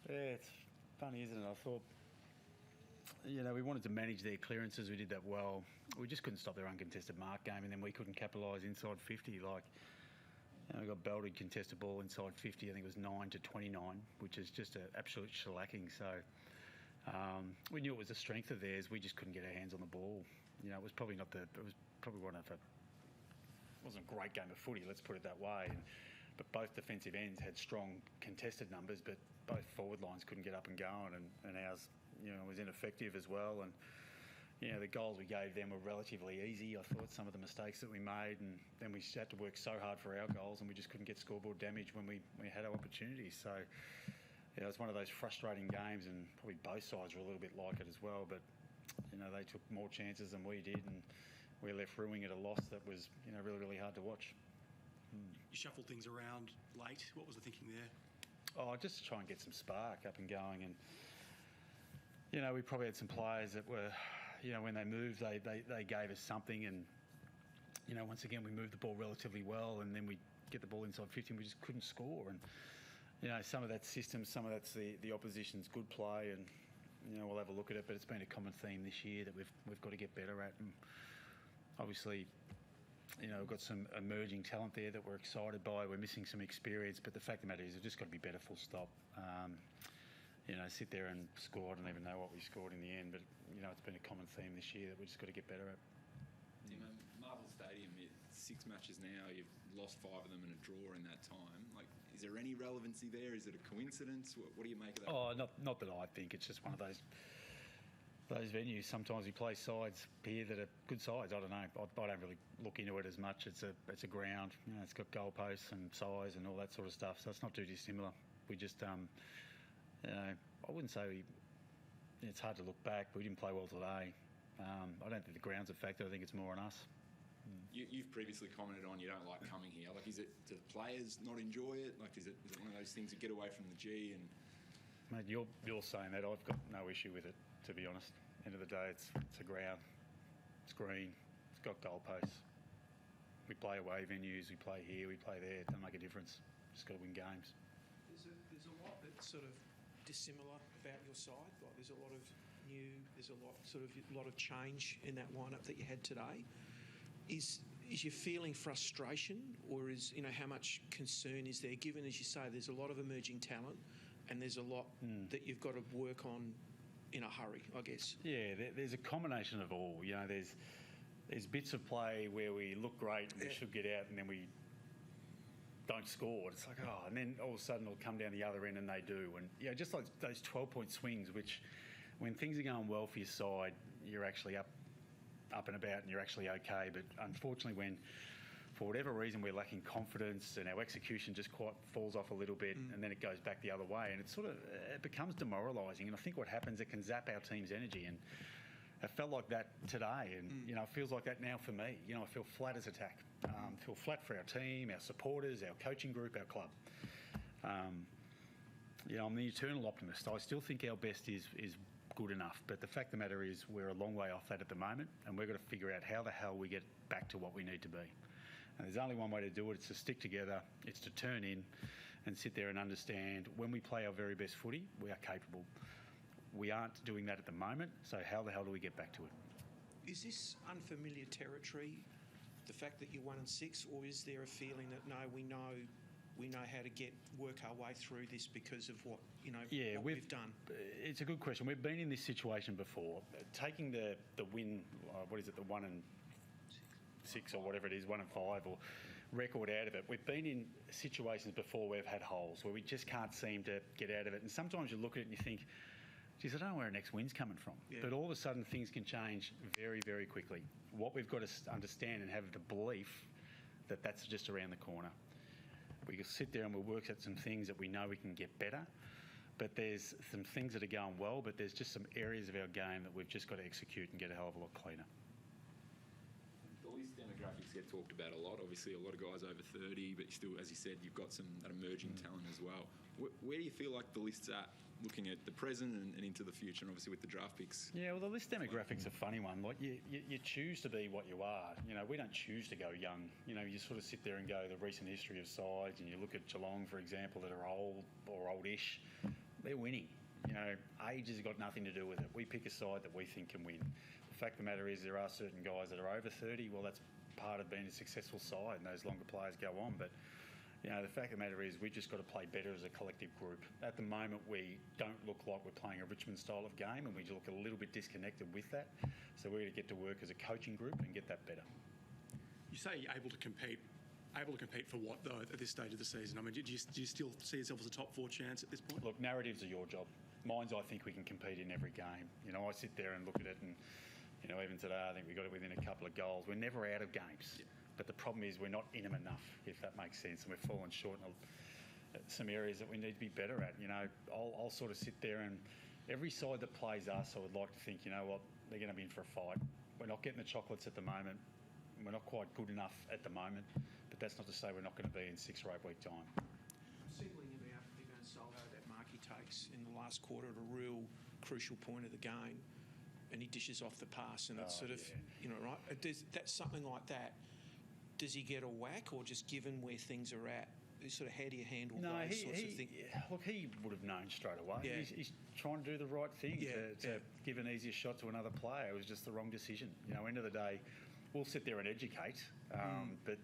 Yeah, it's funny, isn't it? I thought, we wanted to manage their clearances. We did that well. We just couldn't stop their uncontested mark game, and then we couldn't capitalise inside 50. We got belted contested ball inside 50. I think it was 9-29, which is just an absolute shellacking. So we knew it was a strength of theirs. We just couldn't get our hands on the ball. It was probably not the. It was probably one of the. It wasn't a great game of footy. Let's put it that way. But both defensive ends had strong contested numbers, but both forward lines couldn't get up and going, and ours, was ineffective as well. And the goals we gave them were relatively easy. I thought some of the mistakes that we made, and then we had to work so hard for our goals, and we just couldn't get scoreboard damage when we had our opportunities. So it was one of those frustrating games, and probably both sides were a little bit like it as well. But they took more chances than we did, and we left ruining at a loss that was really, really hard to watch. You shuffled things around late. What was the thinking there? Oh, just to try and get some spark up and going. And, we probably had some players that were, when they moved, they gave us something. And, once again, we moved the ball relatively well, and then we get the ball inside 50 and we just couldn't score. And, some of that's system, some of that's the opposition's good play. And, we'll have a look at it. But it's been a common theme this year that we've got to get better at. And obviously, we've got some emerging talent there that we're excited by. We're missing some experience, but the fact of the matter is we've just got to be better, full stop. Sit there and score. I don't even know what we scored in the end, but, it's been a common theme this year that we've just got to get better at. Marvel Stadium, 6 matches now, you've lost 5 of them and a draw in that time. Is there any relevancy there? Is it a coincidence? What do you make of that? Oh, not that I think. It's just one of those venues. Sometimes we play sides here that are good sides. I don't know. I don't really look into it as much. It's a ground. It's got goalposts and size and all that sort of stuff. So it's not too dissimilar. We just, I wouldn't say it's hard to look back, but we didn't play well today. I don't think the ground's a factor. I think it's more on us. You've previously commented on you don't like coming here. Do the players not enjoy it? Is it one of those things that get away from the G? And mate, you're saying that. I've got no issue with it, to be honest. End of the day, it's a ground. It's green. It's got goalposts. We play away venues. We play here. We play there. It doesn't make a difference. Just got to win games. There's a lot that's sort of dissimilar about your side. There's a lot of new. There's a lot of change in that lineup that you had today. Is you feeling frustration, or is how much concern is there? Given, as you say, there's a lot of emerging talent, and there's a lot that you've got to work on in a hurry, I guess. Yeah, there's a combination of all. There's bits of play where we look great and we should get out, and then we don't score. It's and then all of a sudden it'll come down the other end and they do. And just like those 12-point swings, which when things are going well for your side, you're actually up and about and you're actually okay. But unfortunately, when for whatever reason we're lacking confidence and our execution just quite falls off a little bit, and then it goes back the other way, and it becomes demoralising. And I think what happens, it can zap our team's energy, and it felt like that today, and it feels like that now for me. I feel flat as a tack. Feel flat for our team, our supporters, our coaching group, our club. I'm the eternal optimist. I still think our best is good enough, but the fact of the matter is we're a long way off that at the moment, and we've got to figure out how the hell we get back to what we need to be. And there's only one way to do it. It's to stick together. It's to turn in and sit there and understand when we play our very best footy, we are capable. We aren't doing that at the moment, so how the hell do we get back to it? Is this unfamiliar territory, the fact that you're 1-6, or is there a feeling that no, we know how to work our way through this because of what we've done? It's a good question. We've been in this situation before. Taking the win, the 1-6 or whatever it is, 1-5 or record out of it. We've been in situations before where we've had holes where we just can't seem to get out of it. And sometimes you look at it and you think, geez, I don't know where our next win's coming from. Yeah. But all of a sudden things can change very, very quickly. What we've got to understand and have the belief that that's just around the corner. We can sit there and we'll work at some things that we know we can get better. But there's some things that are going well, but there's just some areas of our game that we've just got to execute and get a hell of a lot cleaner. The list demographics get talked about a lot. Obviously, a lot of guys over 30, but you still, as you said, you've got that emerging talent as well. Where do you feel like the list's at, looking at the present and into the future, and obviously with the draft picks? Yeah, well, the list demographic's a funny one. You choose to be what you are. We don't choose to go young. You sort of sit there and go the recent history of sides, and you look at Geelong, for example, that are old or oldish. they're winning. You know, age has got nothing to do with it. We pick a side that we think can win. The fact of the matter is there are certain guys that are over 30. Well, that's part of being a successful side, and those longer players go on. But, you know, the fact of the matter is we've just got to play better as a collective group. At the moment, we don't look like we're playing a Richmond style of game, and we look a little bit disconnected with that. So we're going to get to work as a coaching group and get that better. You say you're able to compete. Able to compete for what, though, at this stage of the season? I mean, do you still see yourself as a top 4 chance at this point? Look, narratives are your job. Mine's, I think we can compete in every game. You know, I sit there and look at it and, you know, even today I think we got it within a couple of goals. We're never out of games. Yeah. But the problem is we're not in them enough, if that makes sense. And we've fallen short in some areas that we need to be better at. You know, I'll sort of sit there and every side that plays us, I would like to think, you know what, they're going to be in for a fight. We're not getting the chocolates at the moment. We're not quite good enough at the moment. But that's not to say we're not going to be in 6 or 8 week time. Singling him out, Ivan Soldo, that mark he takes in the last quarter at a real crucial point of the game, and he dishes off the pass, and it's sort of, you know, right? That's something like that. Does he get a whack, or just given where things are at, sort of how do you handle those sorts of things? Look, he would have known straight away. Yeah. He's trying to do the right thing to Yeah. give an easier shot to another player. It was just the wrong decision. You know, end of the day, we'll sit there and educate, but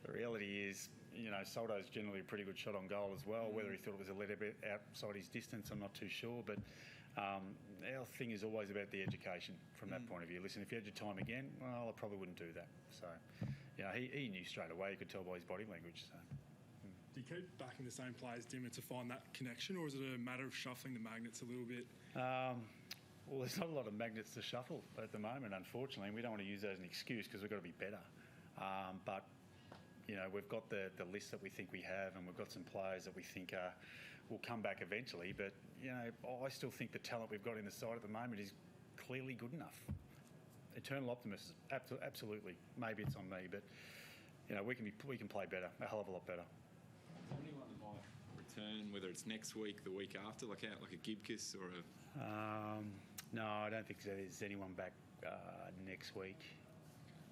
the reality is, you know, Soldo's generally a pretty good shot on goal as well. Whether he thought it was a little bit outside his distance, I'm not too sure. But our thing is always about the education from that point of view. Listen, if you had your time again, well, I probably wouldn't do that. So, you know, he knew straight away. You could tell by his body language. So. Do you keep backing the same players, Dimmer, to find that connection, or is it a matter of shuffling the magnets a little bit? Well, there's not a lot of magnets to shuffle at the moment, unfortunately. We don't want to use that as an excuse because we've got to be better. But, you know, we've got the list that we think we have, and we've got some players that we think will come back eventually. But, you know, I still think the talent we've got in the side at the moment is clearly good enough. Eternal optimism, absolutely. Maybe it's on me, but, you know, we can play better, a hell of a lot better. Is there anyone that might return, whether it's next week, the week after, like a Gibcus or a... No, I don't think there's anyone back next week.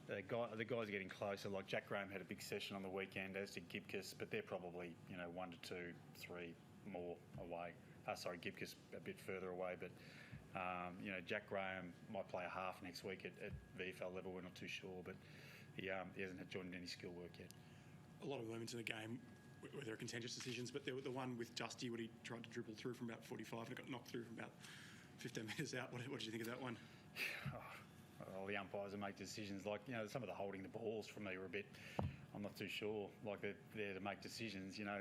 The guys are getting closer. Like Jack Graham had a big session on the weekend, as did Gibcus, but they're probably, you know, 1 to 2, 3 more away. Gibcus a bit further away, but you know, Jack Graham might play a half next week at VFL level. We're not too sure, but he hasn't had joined any skill work yet. A lot of moments in the game where there are contentious decisions, but there were the one with Justy when he tried to dribble through from about 45 and it got knocked through from about 15 metres out. What did you think of that one? Well, the umpires will make decisions. Like, you know, some of the holding the balls from me were a bit, I'm not too sure. Like, they're there to make decisions, you know.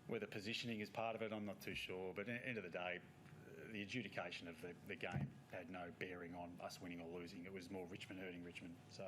Whether positioning is part of it, I'm not too sure. But at the end of the day, the adjudication of the game had no bearing on us winning or losing. It was more Richmond hurting Richmond. So